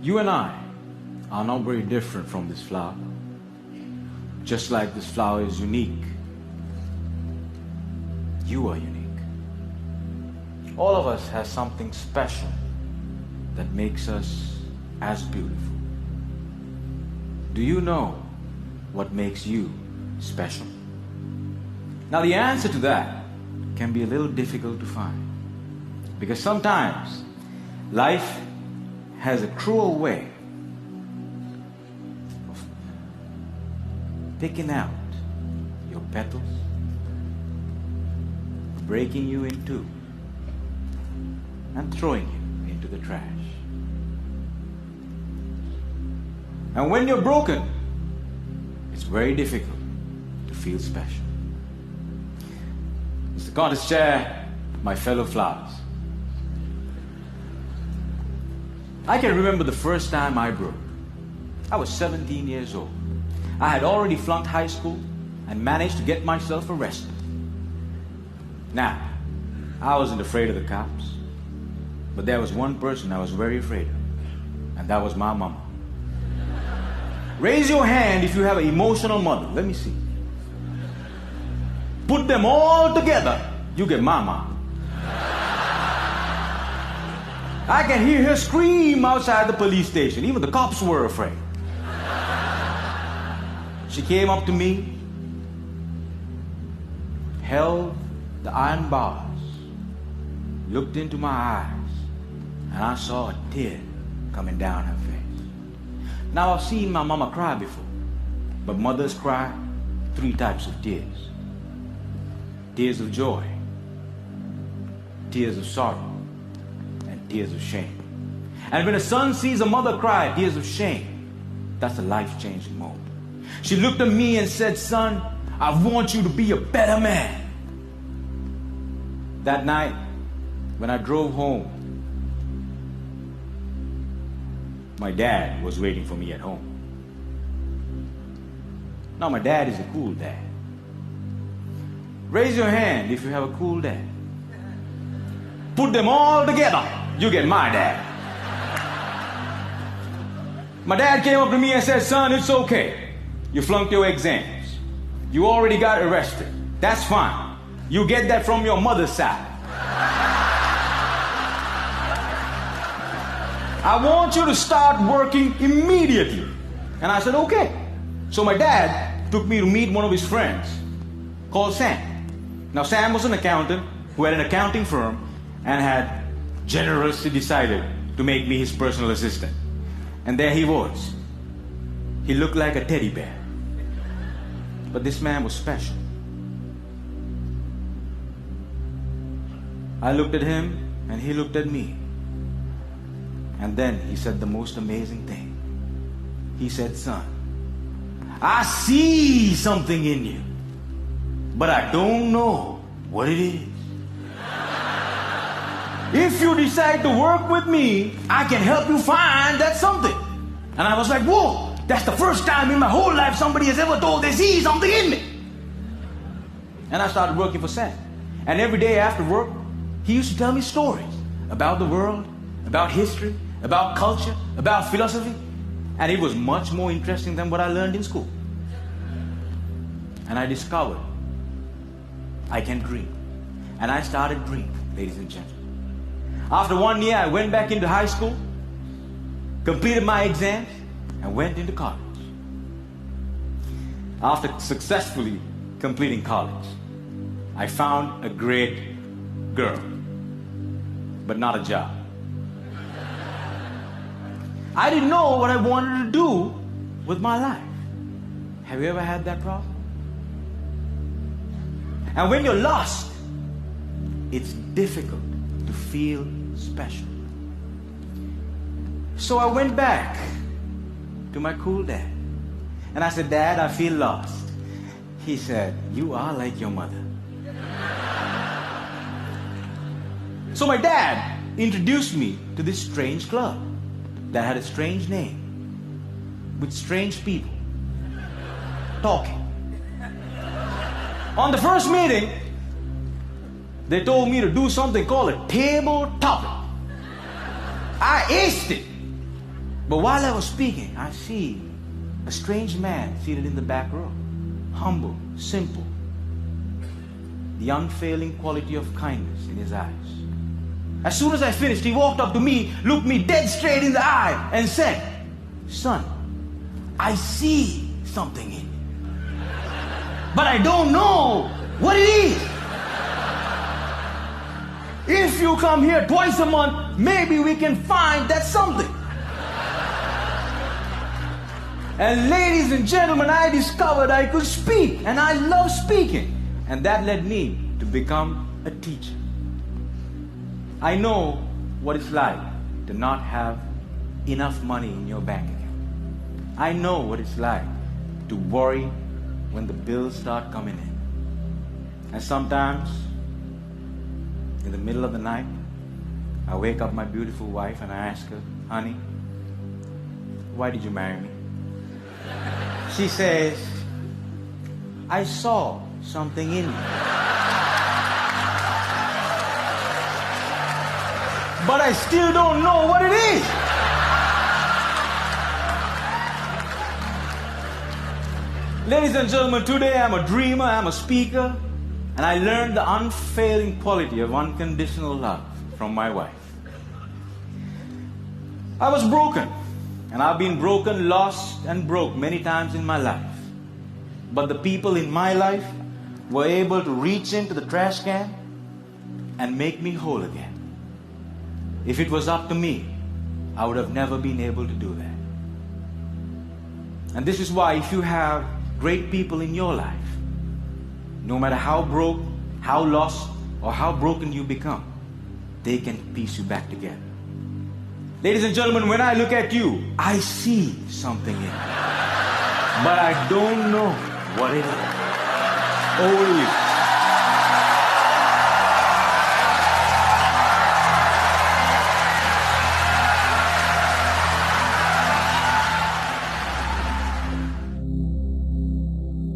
You and I are not very different from this flower. Just like this flower is unique, you are unique. All of us have something special that makes us as beautiful. Do you know what makes you special? Now the answer to that can be a little difficult to find, because sometimes life has a cruel way of picking out your petals, breaking you in two, and throwing you into the trash. And when you're broken, it's very difficult to feel special. Mr. Contest Chair, my fellow flowers, I can remember the first time I broke. I was 17 years old. I had already flunked high school and managed to get myself arrested. Now, I wasn't afraid of the cops, but there was one person I was very afraid of, and that was my mama. Raise your hand if you have an emotional mother. Let me see. Put them all together, you get my mom. I can hear her scream outside the police station. Even the cops were afraid. She came up to me, held the iron bars, looked into my eyes, and I saw a tear coming down her face. Now I've seen my mama cry before, but mothers cry 3 types of tears. Tears of joy, tears of sorrow, and tears of shame. And when a son sees a mother cry tears of shame, that's a life-changing moment. She looked at me and said, "Son, I want you to be a better man." That night, when I drove home, my dad was waiting for me at home. Now, my dad is a cool dad. Raise your hand if you have a cool dad. Put them all together, you get my dad. My dad came up to me and said, "Son, it's okay. You flunked your exams. You already got arrested. That's fine. You get that from your mother's side. I want you to start working immediately." And I said, "Okay." So my dad took me to meet one of his friends called Sam. Now Sam was an accountant who had an accounting firm and had generously decided to make me his personal assistant. And there he was. He looked like a teddy bear. But this man was special. I looked at him and he looked at me. And then he said the most amazing thing. He said, "Son, I see something in you, but I don't know what it is. If you decide to work with me, I can help you find that something." And I was like, "Whoa, that's the first time in my whole life somebody has ever told they see something in me." And I started working for Sam. And every day after work, he used to tell me stories about the world, about history, about culture, about philosophy. And it was much more interesting than what I learned in school. And I discovered I can dream. And I started dreaming, ladies and gentlemen. After 1 year, I went back into high school, completed my exams, and went into college. After successfully completing college, I found a great girl, but not a job. I didn't know what I wanted to do with my life. Have you ever had that problem? And when you're lost, it's difficult to feel special. So I went back to my cool dad. And I said, "Dad, I feel lost." He said, "You are like your mother." So my dad introduced me to this strange club that had a strange name, with strange people talking. On the first meeting, they told me to do something called a table topic. I aced it. But while I was speaking, I see a strange man seated in the back row. Humble, simple. The unfailing quality of kindness in his eyes. As soon as I finished, he walked up to me, looked me dead straight in the eye, and said, "Son, I see something in you. But I don't know what it is. If you come here twice a month, maybe we can find that something." And ladies and gentlemen, I discovered I could speak, and I love speaking. And that led me to become a teacher. I know what it's like to not have enough money in your bank account. I know what it's like to worry when the bills start coming in. And sometimes, in the middle of the night, I wake up my beautiful wife and I ask her, "Honey, why did you marry me?" She says, "I saw something in you. But I still don't know what it is." Ladies and gentlemen, today I'm a dreamer, I'm a speaker, and I learned the unfailing quality of unconditional love from my wife. I was broken, and I've been broken, lost, and broke many times in my life. But the people in my life were able to reach into the trash can and make me whole again. If it was up to me, I would have never been able to do that. And this is why if you have great people in your life, no matter how broke, how lost, or how broken you become, they can piece you back together. Ladies and gentlemen, when I look at you, I see something in you. But I don't know what it is. Over to you.